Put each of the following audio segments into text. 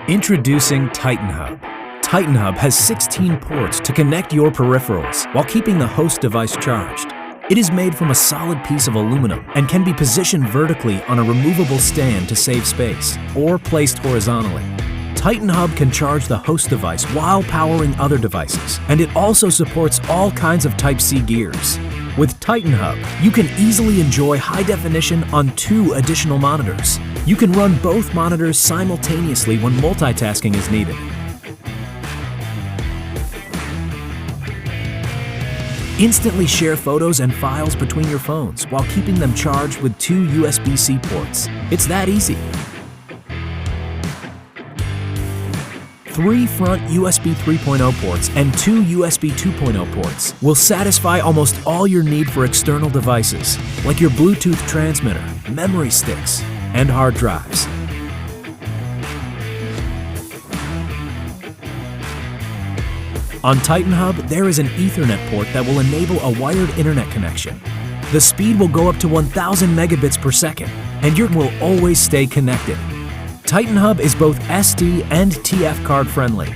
Introducing Titan Hub. Titan Hub has 16 ports to connect your peripherals while keeping the host device charged. It is made from a solid piece of aluminum and can be positioned vertically on a removable stand to save space, or placed horizontally. Titan Hub can charge the host device while powering other devices, and it also supports all kinds of Type-C gears. With Titan Hub, you can easily enjoy high definition on 2 additional monitors. You can run both monitors simultaneously when multitasking is needed. Instantly share photos and files between your phones while keeping them charged with 2 USB-C ports. It's that easy. 3 front USB 3.0 ports and 2 USB 2.0 ports will satisfy almost all your need for external devices, like your Bluetooth transmitter, memory sticks, and hard drives. On Titan Hub, there is an Ethernet port that will enable a wired internet connection. The speed will go up to 1,000 megabits per second, and you will always stay connected. Titan Hub is both SD and TF card friendly.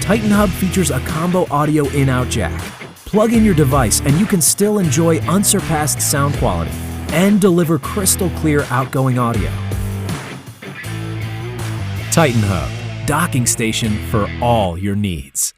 Titan Hub features a combo audio in-out jack. Plug in your device and you can still enjoy unsurpassed sound quality and deliver crystal clear outgoing audio. Titan Hub, docking station for all your needs.